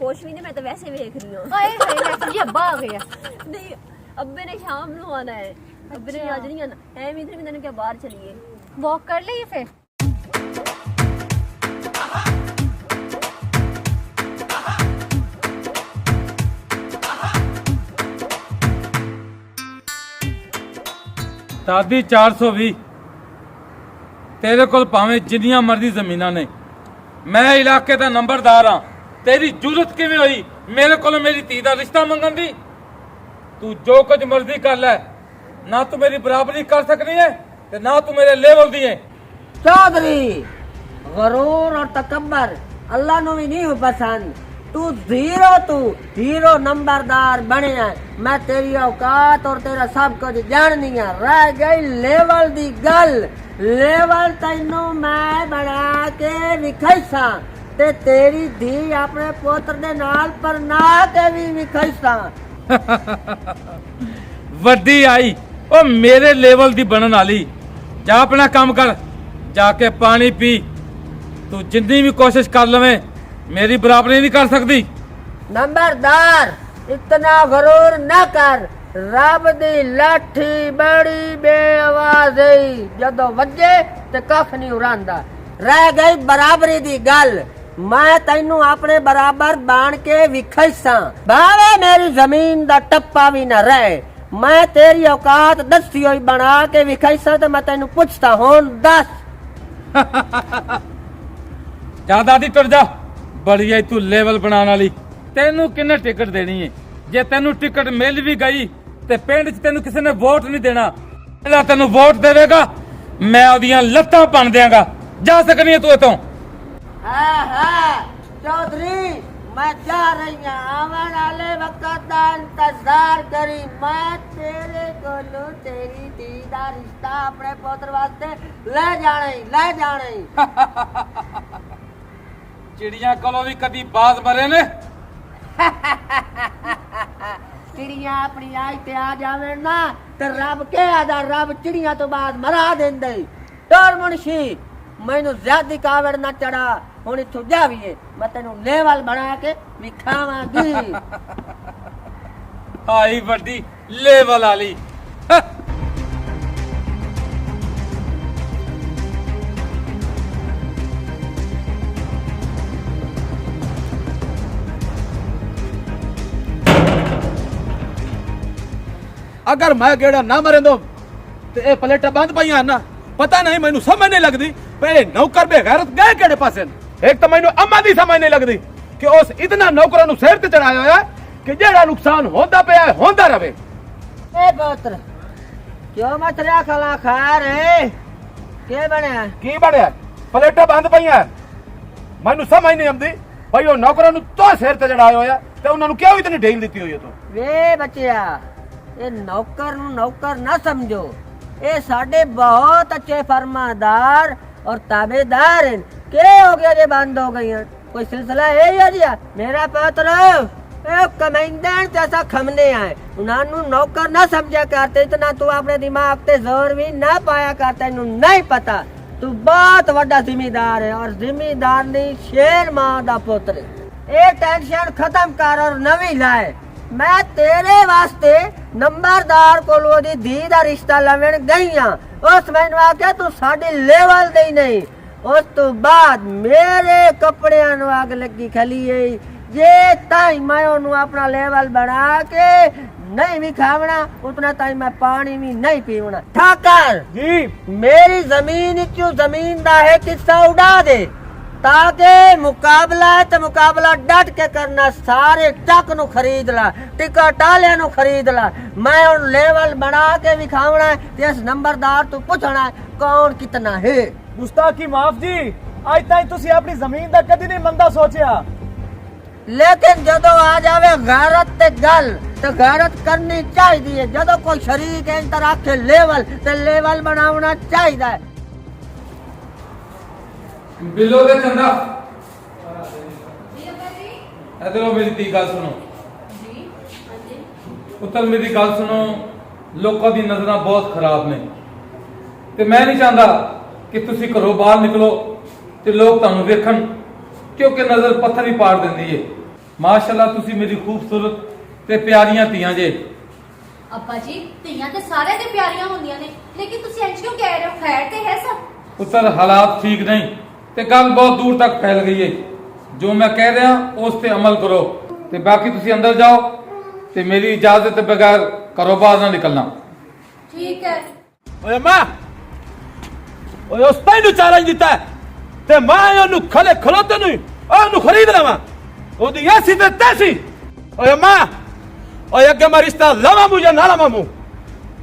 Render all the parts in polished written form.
ਕੁਛ ਵੀ ਨਹੀਂ, ਮੈਂ ਤਾਂ ਵੈਸੇ ਵੇਖ ਰਹੀ ਹਾਂ। ਹਾਏ ਹਾਏ ਮੈਂ ਸਮਝੀ ਅੱਬਾ ਆ ਗਿਆ। ਨਹੀਂ, ਅੱਬੇ ਨੇ ਸ਼ਾਮ ਨੂੰ ਆਣਾ ਹੈ। ਅੱਬੇ ਨੇ ਅੱਜ ਨਹੀਂ ਆਣਾ। ਐਵੇਂ ਹੀ ਮੈਨੂੰ ਕਿਹਾ ਬਾਹਰ ਚਲੀਏ, वॉक कर लिए फिर। दादी 420 तेरे कोल भावें जिन्नियां मर्जी जमीनां ने, मैं इलाके दा नंबरदार हाँ। तेरी जरूरत किवें होई मेरे कोल मेरी धी दा रिश्ता मंगन दी? तू जो कुछ मर्जी कर ले, ना तू मेरी बराबरी कर सकनी है ते ना तू मेरे लेवल दी है। चौधरी गरूर और तकब्बर अल्लाह नु भी नहीं हो पसंद। तू हीरो नंबरदार बने है। मैं तेरी औकात और तेरा सब कुछ जाननी है। रह गई लेवल दी गल, लेवल तैनू मैं बना के विखाईसा ते तेरी धी अपने पुत्र दे नाल परना के भी विखाईसा। वड्डी आई ओ मेरे लेवल दी बनन वाली। जा अपना काम कर, जाके पानी पी। तू जितनी भी कोशिश कर लवे मेरी बराबरी नहीं कर सकती। नंबरदार इतना गरूर न कर। रब दी लाठी बड़ी बेआवाज जदों वजे ते कख नहीं उड़ांदा। रह गई बराबरी दी गल, मैं तैनू अपने बराबर बाण के विखाईसा, भावे मेरी जमीन दा टप्पा भी न रहे। मैं तेरी औकात दसी हुई बना के विखाईसा ते मैं तैनू पुछता हुण दस। जा दादी तुर जा, बड़ी आई तू लेवल बनाने वाली। तेनू किन्ने टिकट देनी है? जे तेनू टिकट मिल भी गई ते पिंड च तेनू किसी ने वोट नहीं देना। पहला तेनू वोट देवेगा, मैं ओदियां लत्तां भन देंगा। जा सकनी है तू इतों। चौधरी मैं जा रही हूँ, आवन वाले वक्त का इंतजार करी। मैं तेरे कोलों तेरी धी दा रिश्ता अपने पुत्र वास्ते ले जाने। चिड़िया कोलों भी कदी बाज मरे ने। चिड़िया अपनी आई ते आ जावे ना ते रब के आदा, रब चिड़िया तो बाद मरा देंदे। टोर मुंशी मैनू ज्यादा कावड़ ना चढ़ा, हुण इथों जावीए। मैं तेनू लेवल बना के विखावांगी। आई वड्डी लेवल वाली। अगर मैं गेड़ा ना मरे दो ते ए प्लेटा बंद पईयां ना, पता नहीं मैनू समझ नहीं लगदी पहले नौकर बेगैरत गए केड़े पासे। एक तो मैनू अम्मा दी समझ नहीं लगदी कि उस इतना नौकरां नू सिर ते चढ़ाया होया कि जेड़ा नुकसान होंदा पिया होंदा रवे। ए पुत्र क्यों मत रहा खला खा रे? के बनया की बढ़िया प्लेटा बंद पईयां। मैनू समझ नहीं आंदी भाई ओ नौकरां नू तो सिर ते चढ़ाया होया ते उन्हां नू क्यों इतनी ढील दित्ती होई है? तो वे बच्चिया ये नौकर नू नौकर ना समझो। ये साडे बहुत अच्छे फरमादार और ताबेदार हैं। के हो गया जे बंद हो गई हैं? कोई सिलसिला है या जी? मेरा पुत्र कमेंदन जैसा खमने आए, उन्होंने नौकर ना समझा करते। इतना तू अपने दिमाग ते जोर भी ना पाया करता। इन्हू नहीं पता तू बहुत बड़ा जिम्मेदार है और जिम्मेदार नहीं शेर मां दा पुत्र। ये टेंशन खत्म कर और नवी लाए। मैं तेरे वास्ते नंबरदार कोलों दी धी दा रिश्ता लवन गई हां। उस मैनू आख्या तू साडी लेवल दी नहीं। उस तो बाद मेरे कपड़ियां नू आग लगी खली है। ये ताई मैं ओनू अपना लेवल बना के नहीं भी खावना, उतना ताई मैं पानी भी नहीं पीवना। ठाकर जी मेरी जमीन चू जमीन दा है किस्सा उड़ा दे, ताकि मुकाबला है तो मुकाबला डट के करना। सारे टक नु खरीद ला, टिकट आलिया नु खरीद ला। मैं उन लेवल बना के विखावना है ते इस नंबरदार तू पूछना है कौन कितना है। गुस्ताखी माफ जी, आज ताई तुसी अपनी जमीन दा कदी नहीं मंदा सोचिया। लेकिन जदों आ जावे गैरत ते गल ते गैरत करनी चाहिए। जदों कोई शरीक है इंतर आखे लेवल ते लेवल बनावना चाहिए। बिलो दे चंदा इधरों मेरी धी गल सुनो। पुत्तर मेरी गल सुनो, लोगों की नजर बहुत खराब ने ते मैं नहीं चाहता कि तुसी घरों बाहर निकलो ते लोग तुहानू वेखण, क्योंकि नजर पत्थर ही पाड़ देंदी है। ਮਾਸ਼ਾਅੱਲਾ ਤੁਸੀਂ ਮੇਰੀ ਖੂਬਸੂਰਤ ਤੇ ਪਿਆਰੀਆਂ ਧੀਆਂ ਜੇ। ਅੱਬਾ ਜੀ ਧੀਆਂ ਤੇ ਸਾਰੇ ਦੇ ਪਿਆਰੀਆਂ ਹੁੰਦੀਆਂ ਨੇ, ਲੇਕਿਨ ਤੁਸੀਂ ਇੰਜ ਕਿਉਂ ਕਹਿ ਰਹੇ ਹੋ? ਖੈਰ ਤੇ ਹੈ ਸਭ। ਪੁੱਤਰ ਹਾਲਾਤ ਠੀਕ ਨਹੀਂ ਤੇ ਗੱਲ ਬਹੁਤ ਦੂਰ ਤੱਕ ਫੈਲ ਗਈ ਏ। ਜੋ ਮੈਂ ਕਹਿ ਰਿਹਾ ਉਸ ਤੇ ਅਮਲ ਕਰੋ ਤੇ ਬਾਕੀ ਤੁਸੀਂ ਅੰਦਰ ਜਾਓ ਤੇ ਮੇਰੀ ਇਜਾਜ਼ਤ ਤੋਂ ਬਗੈਰ ਘਰੋਂ ਬਾਹਰ ਨਾ ਨਿਕਲਣਾ। ਠੀਕ ਹੈ। ਓਏ ਅੰਮਾ, ਓਏ ਉਸ ਤੈਨੂੰ ਚੈਲੰਜ ਦਿੱਤਾ ਹੈ ਤੇ ਮੈਂ ਉਹਨੂੰ ਖਲੇ ਖਲੋਤੇ ਨੂੰ ਉਹਨੂੰ ਖਰੀਦ ਲਵਾਂ। ਉਹਦੀ ਐਸੀ ਤੇ ਤੈਸੀ। ਓਏ ਅੰਮਾ, ਓਏ ਅੱਗੇ ਮੈਂ ਰਿਸ਼ਤਾ ਲਵਾਂ ਮੂੰ ਜਾਂ ਨਾ ਲਵਾਂ ਮੂੰ,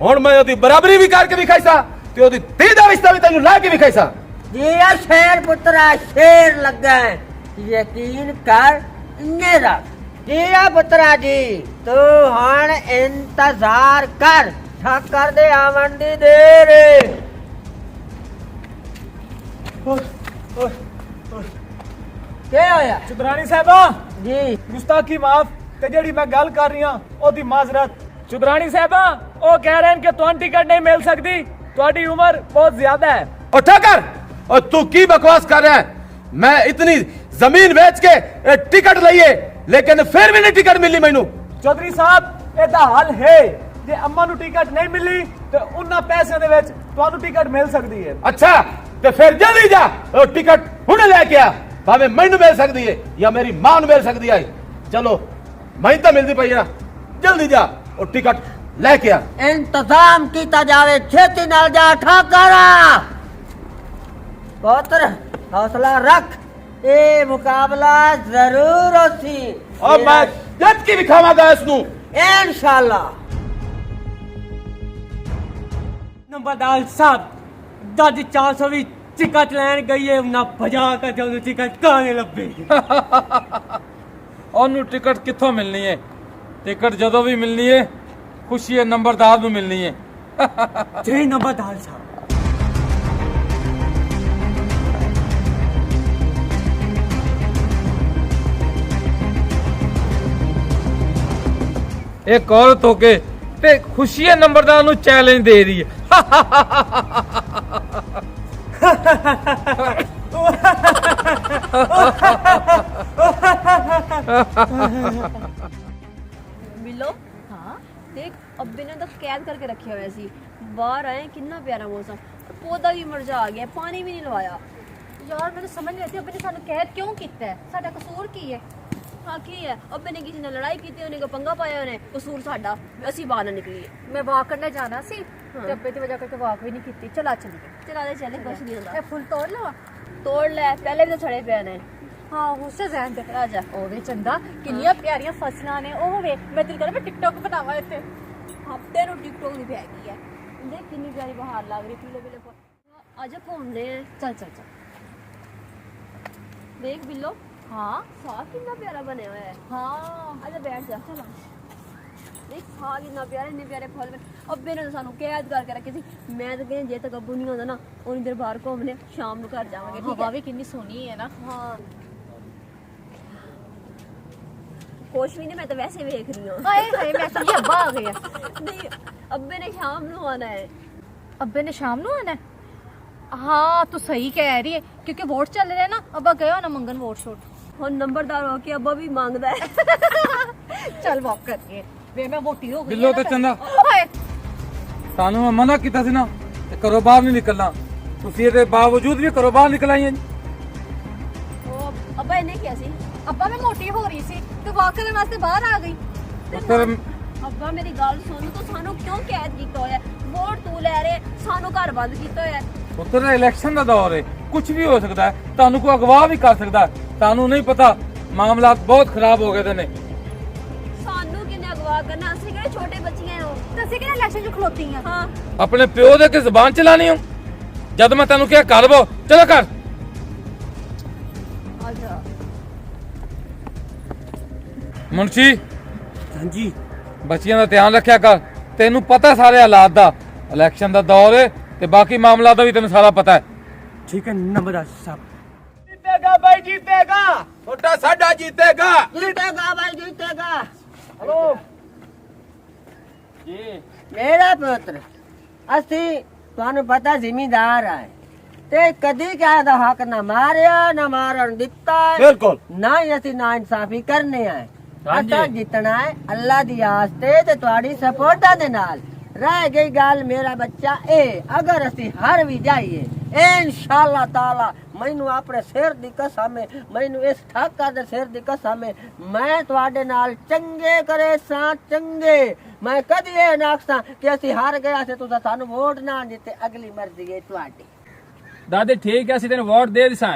ਹੁਣ ਮੈਂ ਉਹਦੀ ਬਰਾਬਰੀ ਵੀ ਕਰਕੇ ਵਿਖਾਈਸਾ ਤੇ ਉਹਦੀ ਧੀ ਦਾ ਰਿਸ਼ਤਾ ਵੀ ਤੈਨੂੰ ਲੈ ਕੇ ਵਿਖਾਈਸਾ। जी यार शेर पुत्रा शेर लगा है, यकीन कर इन्ने रख। जी या पुत्रा जी तू हण इंतजार कर, ठक्कर दे आवन दी देर है। क्या होया ਚੁਦਰਾਣੀ ਸਾਹਿਬਾ जी? ਗੁਸਤਾਖੀ ਮਾਫ ਤੇ ਜਿਹੜੀ ਮੈਂ ਗੱਲ ਕਰ ਰਹੀ ਹਾਂ ਉਹਦੀ ਮਾਜ਼ਰਤ। ਚੁਦਰਾਣੀ ਸਾਹਿਬਾ ਉਹ ਕਹਿ ਰਹੇ ਨੇ ਕਿ ਤੁਹਾਨੂੰ ਟਿਕਟ ਨਹੀਂ ਮਿਲ ਸਕਦੀ, ਤੁਹਾਡੀ ਉਮਰ ਬਹੁਤ ਜ਼ਿਆਦਾ ਹੈ। उठा कर, और तू की बकवास कर रहा है? मैं इतनी जमीन बेच के टिकट लईए लेकिन फिर भी नहीं टिकट मिली मैनू। ਚੌਧਰੀ ਸਾਹਿਬ ਇਹਦਾ ਹੱਲ ਹੈ, ਜੇ ਅੰਮਾ ਨੂੰ ਟਿਕਟ ਨਹੀਂ ਮਿਲੀ ਤੇ ਉਹਨਾਂ ਪੈਸਿਆਂ ਦੇ ਵਿੱਚ ਤੁਹਾਨੂੰ ਟਿਕਟ ਮਿਲ ਸਕਦੀ ਹੈ। अच्छा तो फिर जल्दी जा और टिकट हुणे लेके आ, भावे मैनू मिल सकती है या मेरी मां नू मिल सकती है। चलो मैं तो मिलती पई है, जल्दी जा और टिकट लेके आ। इंतजाम किया जावे, छेती नाल जा ठक्कर। पुत्र हौसला रख, ये मुकाबला जरूर होसी और मैं जज की विखावांगा इसनू इंशाल्लाह। नंबरदार साहब दर्ज 400 भी टिकट लैन गई है ना भजा कर जो टिकट काने लब्बे। ਉਹਨੂੰ ਟਿਕਟ ਕਿੱਥੋਂ ਮਿਲਣੀ ਏ? ਟਿਕਟ ਜਦੋਂ ਵੀ ਮਿਲਣੀ ਏ ਖੁਸ਼ੀ ਏ ਨੰਬਰਦਾਰ ਨੂੰ ਮਿਲਣੀ ਏ। जय नंबरदार साहब। ਇੱਕ ਔਰਤ ਹੋ ਕੇ ਤੇ ਖੁਸ਼ੀ ਏ ਨੰਬਰਦਾਰ ਨੂੰ ਚੈਲੰਜ ਦੇ ਰਹੀ ਏ। ਮਿਲੋ। ਹਾਂ ਦੇਖ ਅੱਬੇ ਨੇ ਤਾਂ ਕੈਦ ਕਰਕੇ ਰੱਖਿਆ ਹੋਇਆ ਸੀ। ਬਾਹਰ ਆਏ ਕਿੰਨਾ ਪਿਆਰਾ ਮੌਸਮ, ਪੌਦਾ ਵੀ ਮੁਰਝਾ ਗਿਆ, ਪਾਣੀ ਵੀ ਨਹੀਂ ਲਵਾਇਆ। ਯਾਰ ਮੈਨੂੰ ਸਮਝ ਨਹੀਂ ਆਉਂਦੀ ਅੱਬੇ ਨੇ ਸਾਨੂੰ ਕੈਦ ਕਿਉਂ ਕੀਤਾ ਹੈ? ਸਾਡਾ ਕਸੂਰ ਕੀ ਹੈ? ਹਾਂ ਕੀ ਹੈ, ਅੱਬੇ ਨੇ ਕਿਸੇ ਨਾਲ ਲੜਾਈ ਕੀਤੀ, ਉਹਨੇ ਕੋ ਪੰਗਾ ਪਾਇਆ, ਉਹਨੇ ਕਸੂਰ ਸਾਡਾ, ਅਸੀਂ ਬਾਹਰ ਨਾ ਨਿਕਲੀਏ। ਮੈਂ ਵਾਕ ਕਰਨੇ ਜਾਣਾ ਸੀ ਤੇ ਅੱਬੇ ਦੀ ਵਜ੍ਹਾ ਕਰਕੇ ਵਾਕ ਵੀ ਨਹੀਂ ਕੀਤੀ। ਚਲਾ ਚਲੀਏ। ਚਲਾ ਦੇ ਚੱਲੇ, ਕੁਛ ਨਹੀਂ ਹੁੰਦਾ। ਇਹ ਫੁੱਲ ਤੋੜ ਲਵਾ। ਤੋੜ ਲੈ, ਪਹਿਲੇ ਵੀ ਤਾਂ ਛੜੇ ਪਏ ਨੇ। ਹਾਂ ਉਸੇ ਜ਼ਹਿਨ ਤੇ ਰਾਜਾ ਉਹ ਵੇ ਚੰਦਾ ਕਿੰਨੀਆਂ ਪਿਆਰੀਆਂ ਫਸਲਾਂ ਨੇ। ਉਹ ਵੇ ਮੈਂ ਦਿਲ ਕਰ ਮੈਂ ਟਿਕਟੌਕ ਬਣਾਵਾਂ ਇੱਥੇ। ਹਫਤੇ ਨੂੰ ਟਿਕਟੋਕ ਦੀ ਪੈ ਗਈ ਹੈ। ਦੇਖ ਕਿੰਨੀ ਪਿਆਰੀ ਬਹਾਰ ਲੱਗ ਰਹੀ, ਪੀਲੇ ਪੀਲੇ ਫੁੱਲ। ਅੱਜ ਘੁੰਮਦੇ ਆ। ਚੱਲ ਚੱਲ ਚੱਲ। ਦੇਖ ਬਿੱਲੋ, ਹਾਂ ਸਾਗ ਕਿੰਨਾ ਪਿਆਰਾ ਬਣਿਆ ਹੋਇਆ ਹੈ। ਹਾਂ ਆਜਾ ਬੈਠ ਜਾ। ਚਲ ਦੇਖ ਸਾਗ ਇੰਨਾ ਪਿਆਰਾ, ਇੰਨੇ ਪਿਆਰੇ ਫੁੱਲ। ਅੱਬੇ ਨੇ ਤਾਂ ਸਾਨੂੰ ਕੈਦ ਕਰਕੇ ਰੱਖੀ ਸੀ। ਮੈਂ ਤਾਂ ਕਹਿੰਦੀ ਜੇ ਤੱਕ ਅੱਬੂ ਨਹੀਂ ਆਉਂਦਾ ਨਾ ਉਨੀ ਦੇਰ ਬਾਹਰ ਘੁੰਮਨੇ, ਸ਼ਾਮ ਨੂੰ ਘਰ ਜਾਵਾਂਗੇ। ਠੀਕ ਹਵਾ ਹੈ? ਵੀ ਕਿੰਨੀ ਸੋਹਣੀ ਹੈ ਨਾ। ਹਾਂ ਕੁਛ ਵੀ ਨਹੀਂ, ਮੈਂ ਤਾਂ ਵੈਸੇ ਵੇਖ ਰਹੀ ਹਾਂ। ਹਾਏ ਹਾਏ ਮੈਂ ਸਮਝੀ ਅੱਬਾ ਆ ਗਿਆ। ਨਹੀਂ, ਅੱਬੇ ਨੇ ਸ਼ਾਮ ਨੂੰ ਆਣਾ ਹੈ। ਅੱਬੇ ਨੇ ਸ਼ਾਮ ਨੂੰ ਆਣਾ? ਹਾਂ ਤੂੰ ਸਹੀ ਕਹਿ ਰਹੀ ਹੈ ਕਿਉਂਕਿ ਵੋਟ ਚੱਲ ਰਿਹਾ ਨਾ। ਅੱਬਾ ਗਿਆ ਨਾ ਮੰਗਣ ਵੋਟ ਛੋਟ। ਹੁਣ ਨੰਬਰਦਾਰ ਹੋ ਕੇ ਅੱਬਾ ਵੀ ਮੰਗਦਾ ਹੈ। ਚੱਲ ਵਾਕ ਕਰੀਏ। ਵੇ ਮੈਂ ਮੋਟੀ ਹੋ ਗਈ ਬਿੱਲੋ ਤੇ ਚੰਦਾ ਹਾਏ ਸਾਨੂੰ ਮੈਂ ਮਨਾ ਕੀਤਾ ਸੀ ਨਾ ਤੇ ਘਰੋਂ ਬਾਹਰ ਨਹੀਂ ਨਿਕਲਣਾ, ਤੁਸੀਂ ਇਹਦੇ ਬਾਵਜੂਦ ਵੀ ਘਰੋਂ ਬਾਹਰ ਨਿਕਲ ਆਈਆਂ ਜੀ। ਉਹ ਅੱਬਾ ਇਹਨੇ ਕਿਹਾ ਸੀ। ਅੱਬਾ ਮੈਂ ਮੋਟੀ ਹੋ ਰਹੀ ਸੀ ਤੇ ਵਾਕ ਕਰਨ ਵਾਸਤੇ ਬਾਹਰ ਆ ਗਈ। ਫਿਰ ਅੱਬਾ ਮੇਰੀ ਗੱਲ ਸੁਣ, ਤੂੰ ਸਾਨੂੰ ਕਿਉਂ ਕੈਦ ਕੀਤਾ ਹੋਇਆ? ਵੋਟ ਤੂੰ ਲੈ ਰਹੇ, ਸਾਨੂੰ ਘਰ ਬੰਦ ਕੀਤਾ ਹੋਇਆ। ਉੱਤਰ ਇਲੈਕਸ਼ਨ ਦਾ ਦੌਰ ਹੈ, ਕੁਝ ਵੀ ਹੋ ਸਕਦਾ ਹੈ, ਤੁਹਾਨੂੰ ਕੋਈ ਅਗਵਾ ਵੀ ਕਰ ਸਕਦਾ ਹੈ। ਤੁਹਾਨੂੰ ਨਹੀਂ ਪਤਾ ਮਾਮਲਾਤ ਬਹੁਤ ਖਰਾਬ ਹੋ ਗਏ ਨੇ। ਸਾਨੂੰ ਕਿੰਨੇ ਅਗਵਾ ਕਰਨਾ? ਅਸੀਂ ਕਿਹੜੇ ਛੋਟੇ ਬੱਚੀਆਂ ਹੋ? ਤੁਸੀਂ ਕਿਹੜਾ ਇਲੈਕਸ਼ਨ 'ਚ ਖਲੋਤੀ ਆ? ਹਾਂ ਆਪਣੇ ਪਿਓ ਦੇ ਕੇ ਜ਼ਬਾਨ ਚਲਾਣੀ ਹੋ? ਜਦ ਮੈਂ ਤੈਨੂੰ ਕਿਹਾ ਘਰ ਬੋ, ਚਲੋ ਘਰ। ਆਜਾ। ਮੁਨਸ਼ੀ हाँ जी ਬੱਚਿਆਂ ਦਾ ਧਿਆਨ ਰੱਖਿਆ ਕਰ, ਤੈਨੂੰ ਪਤਾ ਸਾਰੇ ਹਾਲਾਤ ਦਾ, ਇਲੈਕਸ਼ਨ ਦਾ ਦੌਰ ਹੈ ਤੇ ਬਾਕੀ ਮਾਮਲਾ ਦਾ ਵੀ ਤੈਨੂੰ ਸਾਰਾ ਪਤਾ ਹੈ। ठीक है नंबरदार साहब। जीतेगा भाई जीतेगा, छोटा साडा जीतेगा। जीतेगा भाई जीतेगा। हेलो मेरा पुत्र असी ਤੁਹਾਨੂੰ ਪਤਾ ਜ਼ਿਮੀਂਦਾਰ ਹੈ ते कदी क्या दा हक ना मारिया ना मारन दिता है, बिल्कुल ना ही असी ना इंसाफी करने आए। हाँ जी। असा जितना है अल्लाह दी आस्ते ते तुहाडी सपोर्टा दे नाल। रह गई गल मेरा बच्चा ए, अगर असी हार भी जाइए इंशाअल्लाह ताला मैनू अपने सिर दी कसम है, मैनू इस ठाकर दे सिर दी कसम है, मैं तुहाडे नाल चंगे करे सा चंगे। मैं कदी ये ना आखसां कि असी हार गया से तुसा सानू वोट ना दिते, अगली मर्जी है तुहाडी। ਦਾਦੇ ਠੀਕ ਹੈ ਅਸੀਂ ਤੈਨੂੰ ਵੋਟ ਦੇ ਦਿਸਾਂ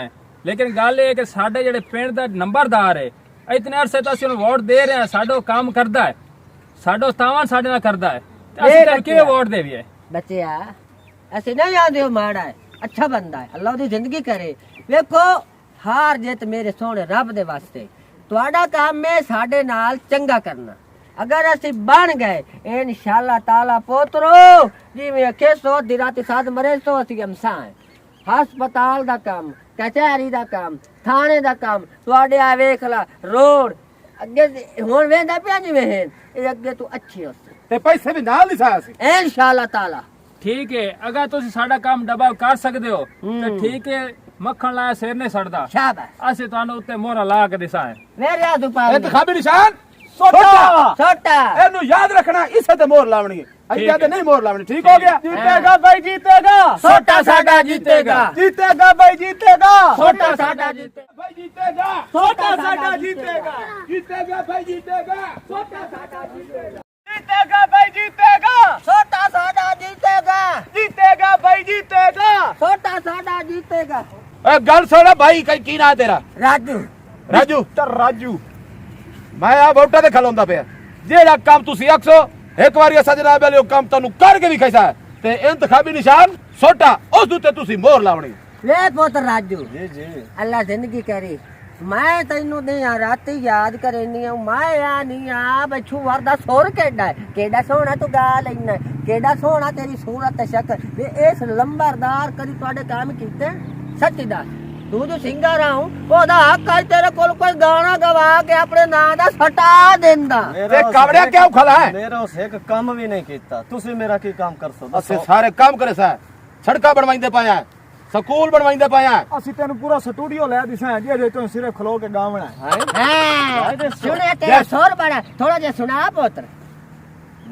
ਲੇਕਿਨ ਗੱਲ ਇਹ ਕਿ ਸਾਡੇ ਜਿਹੜੇ ਪਿੰਡ ਦਾ ਨੰਬਰਦਾਰ ਹੈ ਇਤਨੇ ਅਰਸੇ ਤੋਂ ਅਸੀਂ ਉਹਨੂੰ ਵੋਟ ਦੇ ਰਹੇ ਹਾਂ, ਸਾਡਾ ਕੰਮ ਕਰਦਾ ਹੈ, ਸਾਡਾ ਤਾਵਾਂ ਸਾਡੇ ਨਾਲ ਕਰਦਾ ਹੈ ਤੇ ਅਸੀਂ ਤੈਨੂੰ ਕਿਵੇਂ ਵੋਟ ਦੇਵੀਏ? बच्चिया ऐसे नहीं आंदे हो, माड़ा है अच्छा बंदा है, अल्लाह दी जिंदगी करे। देखो हार जित मेरे सोने रब दे वास्ते, तुहाडा काम है साडे नाल चंगा करना। अगर असी बन गए इंशाअल्लाह ताला पोतरो जिवें अखे सो दी रात साथ मरे सो असी हमसा है। हस्पताल दा काम, कचहरी दा काम, थाने दा काम तुहाडे आ वेख ला रोड अगे हुण वेंदा पिया जिवें हैं ये अगे तू अच्छी होसी ਤੇ ਪੈਸੇ ਵੀ ਨਾਲ ਦਿਸਾਇਆ ਸੀ। इंशाअल्लाह ताला। ਠੀਕ ਹੈ ਅਗਰ ਤੁਸੀਂ ਸਾਡਾ ਕੰਮ ਡਬਲ ਕਰ ਸਕਦੇ ਹੋ ਤੇ ਠੀਕ ਹੈ, ਮੱਖਣ ਲਾਇਆ ਸਿਰ ਨਹੀਂ ਸੜਦਾ। शाबाश ਅਸੀਂ ਤੁਹਾਨੂੰ ਉੱਤੇ ਮੋਹਰਾ ਲਾ ਕੇ ਦਿਸਾਂ मेरे हाथ ऊपर ਇੰਤਖਾਬੀ ਨਿਸ਼ਾਨ ਛੋਟਾ छोटा ਇਹਨੂੰ ਯਾਦ ਰੱਖਣਾ, ਇਸੇ ਤੇ ਮੋਹਰ ਲਾਵਣੀ ਹੈ, ਅੱਗੇ ਤੇ ਨਹੀਂ ਮੋਹਰ ਲਾਵਣੀ। ਠੀਕ ਹੋ ਗਿਆ? जीतेगा भाई जीतेगा, छोटा साडा जीतेगा, जीतेगा भाई जीतेगा, छोटा साडा जीतेगा, ਭਾਈ ਜੀਤੇਗਾ, छोटा साडा जीतेगा, ਜੀਤੇਗਾ ਭਾਈ ਜੀਤੇਗਾ, छोटा साडा जीतेगा, जीतेगा भाई जीतेगा, छोटा साडा जीतेगा, जीतेगा भाई जीतेगा। छोटा साडा जीतेगा। ਏ ਗੱਲ ਸੁਣ ਭਾਈ, ਕੀ ਨਾਂ ਤੇਰਾ? राजू ਰਾਜੂ। राजू ਮੈਂ ਆ ਵੋਟਾਂ ਤੇ ਖਲੋਂਦਾ ਪਿਆ, ਜਿਹੜਾ ਕੰਮ ਤੁਸੀਂ ਆਖੋ ਇੱਕ ਵਾਰੀ ਅਸਾਂ ਜਨਾਬ ਵਾਲੇ ਉਹ ਕੰਮ ਤੁਹਾਨੂੰ ਕਰਕੇ ਵੀ ਖੈਸਾ ਤੇ ਇੰਤਖਾਬੀ ਨਿਸ਼ਾਨ ਛੋਟਾ ਉਸ ਦੇ ਉੱਤੇ ਤੁਸੀਂ ਮੋਹਰ ਲਾਵਣੀ। ले पुत्र राजू जी जी अल्लाह जिंदगी करे। मैं तेनू नहीं आ राती याद करनी हूं, मैं आ नहीं आ बछू वरदा सोर केड़ा सोना तू गा लेना, केड़ा सोना तेरी सूरत ते शक्ल वे इस लंबरदार कदी ਤੁਹਾਡੇ काम कीते सच्ची दस। तू जो सिंगर हूं ओदा हक है तेरे कोल कोई गाना गवा के अपने नां दा सटा देंदा। ਤੇ ਕਵੜਿਆ ਕਿਉਂ ਖਲਾ ਹੈ? मेरा उस एक काम भी नहीं कीता, तुसी मेरा की काम कर सो? ਅਸੀਂ ਸਾਰੇ ਕੰਮ ਕਰੇ ਸਾ, ਸੜਕਾਂ ਬਣਵਾਈਂਦੇ ਪਾਇਆ, ਸਕੂਲ ਬਣਵਾਈਂਦੇ ਪਾਇਆ। ਅਸੀਂ ਤੈਨੂੰ ਪੂਰਾ ਸਟੂਡੀਓ ਲੈ ਦਿਸਾਂ ਜਿਹਦੇ ਤੋਂ ਸਿਰਫ ਖਲੋ ਕੇ ਗਾਵਣਾ ਹੈ। हां सुने तेरा सोर बड़ा थोड़ा जे सुना पुत्र।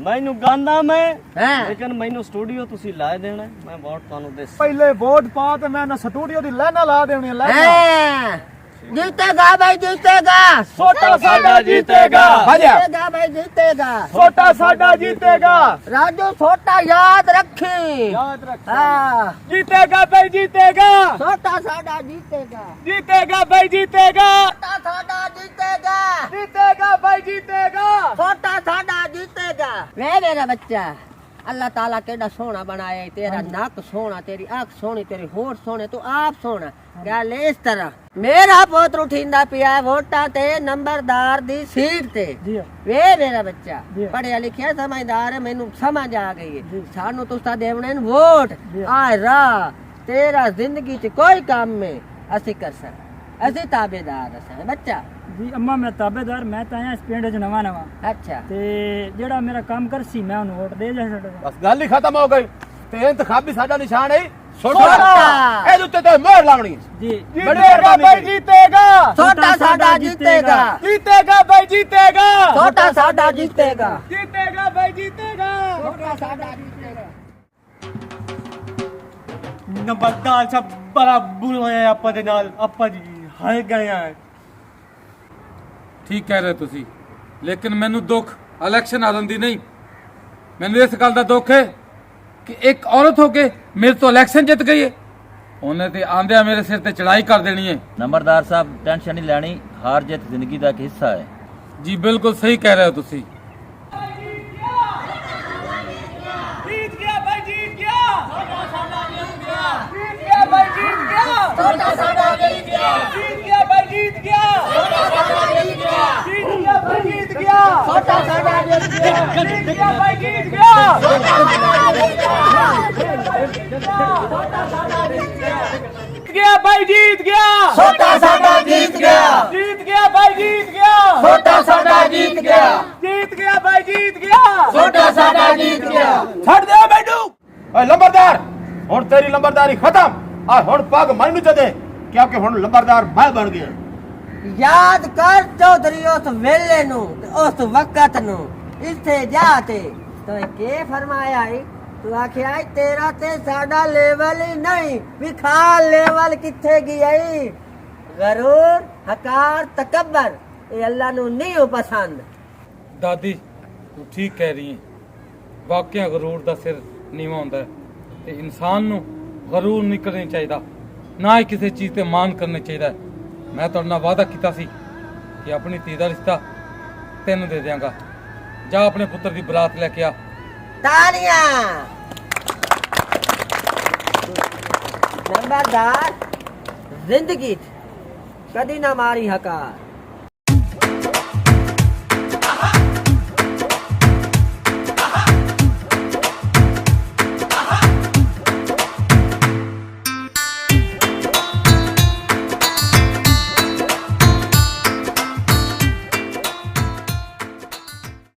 मैनू गांदा मैं, हां लेकिन मैनू स्टूडियो तुसी ला देना, मैं वोट तानू दे। ਪਹਿਲੇ ਵੋਟ ਪਾ ਤੇ ਮੈਂ ਨਾ ਸਟੂਡੀਓ ਦੀ ਲਾਈਨਾਂ ਲਾ ਦੇਣੀ ਲਾਈਨਾਂ। हां जीतेगा भाई जीतेगा, ਛੋਟਾ ਸਾਡਾ जीतेगा, ਭਾਜਾ जीतेगा भाई जीतेगा। ਛੋਟਾ ਸਾਡਾ जीतेगा, राजू छोटा याद रखी। याद रख। हाँ जीतेगा भाई जीतेगा, छोटा साडा जीतेगा, जीतेगा भाई जीतेगा, छोटा साडा जीतेगा, जीतेगा भाई जीतेगा। छोटा साडा जीतेगा। वे मेरा बच्चा अल्लाह ताला केड़ा सोना बनाया है, तेरा नक सोना, तेरी आंख सोनी, तेरे होठ सोने, तू आप सोना। गल इस तरह मेरा पोत्र उठींदा पिया वोटां ते नंबरदार दी सीट ते। वे मेरा बच्चा पढ़िया लिखिया समझदार है, मैनू समझ आ गई है। सानू तुसा देवने न वोट आ राह तेरा जिंदगी च कोई काम में असी कर सक, असी ताबेदार असा बच्चा। जी अम्मा मैं ताबेदार, मैं तो आया इस पिंड च नवा अच्छा ते जेड़ा मेरा काम कर सी मैं उन्हें वोट दे जा छड़ा। ਬਸ ਗੱਲ ਹੀ ਖਤਮ ਹੋ ਗਈ। ਤੇ ਇੰਤਖਾਬੀ ਸਾਡਾ ਨਿਸ਼ਾਨ ਹੈ ਛੋਟਾ। ਛੋਟਾ, ਇਹਦੇ ਉੱਤੇ ਤੇ ਮੋਹਰ ਲਾਵਣੀ। जी जीतेगा भाई जीतेगा, छोटा साडा जीतेगा, जीतेगा भाई जीतेगा, छोटा साडा जीतेगा, जीतेगा भाई जीतेगा। छोटा साडा जीतेगा। ਨੰਬਰਦਾਰ ਸਾਹਿਬ ਬੜਾ ਬੁਰਾ ਹੋਇਆ ਆਪਾਂ ਦੇ ਨਾਲ, ਆਪਾਂ ਜੀ ਹਾਰ ਗਏ ਆ। ਠੀਕ ਕਹਿ ਰਹੇ ਤੁਸੀਂ, ਲੇਕਿਨ ਮੈਨੂੰ ਦੁੱਖ ਇਲੈਕਸ਼ਨ ਹਾਰਨ ਦੀ ਨਹੀਂ, ਮੈਨੂੰ ਇਸ ਗੱਲ ਦਾ ਦੁੱਖ ਹੈ ਕਿ ਇੱਕ ਔਰਤ ਹੋ ਕੇ ਮੇਰੇ ਤੋਂ ਇਲੈਕਸ਼ਨ ਜਿੱਤ ਗਈ ਹੈ। ਉਹਨੇ ਤੇ ਆਂਦਿਆਂ ਮੇਰੇ ਸਿਰ ਤੇ ਚੜਾਈ ਕਰ ਦੇਣੀ ਹੈ। नंबरदार साहब टेंशन नहीं लेनी, हार जीत जिंदगी का एक हिस्सा है। ਜੀ ਬਿਲਕੁਲ ਸਹੀ ਕਹਿ ਰਹੇ ਹੋ ਤੁਸੀਂ। जीत गया भाई जीत गया, छोटा साडा जीत गया, जीत गया भाई जीत गया, छोटा साडा जीत गया, जीत गया भाई जीत गया, छोटा साडा जीत गया, जीत गया भाई जीत गया, छोटा साडा जीत गया, जीत गया भाई जीत गया, छोटा साडा जीत गया, जीत गया भाई जीत गया, छोटा साडा जीत गया, जीत गया भाई जीत गया, छोटा साडा जीत गया, जीत गया भाई जीत गया। छोटा साडा जीत गया। ਛੱਡ ਦੇ ਮੈਨੂੰ। ਓਏ ਲੰਬਰਦਾਰ, ਹੁਣ ਤੇਰੀ ਲੰਬਰਦਾਰੀ ਖਤਮ। आ हुण पग मैनू च दे क्योंकि हुण लंबरदार मैं बन गया। याद कर चौधरी उस वेले नु उस वक्त नु इथे जाते तो के फरमाया है तू आखिया तेरा ते साडा लेवल ही नहीं विखा लेवल किथे गई गरूर हकार तकब्बर ये अल्लाह नु नहीं हो पसंद। दादी तू ठीक कह रही है वाकई गरूर दा सिर नीवा हुंदा है ते इंसान नु गरूर नहीं करना चाहिए ना ही किसी चीज ते मान करना चाहिए। मैं तुहाडे नाल वादा कीता सी कि अपनी धी दा रिश्ता तैनूं दे देंगा। जा अपने पुत्र दी बरात लेके आ। तालियां नंबरदार जिंदगी कदी ना मारी हकार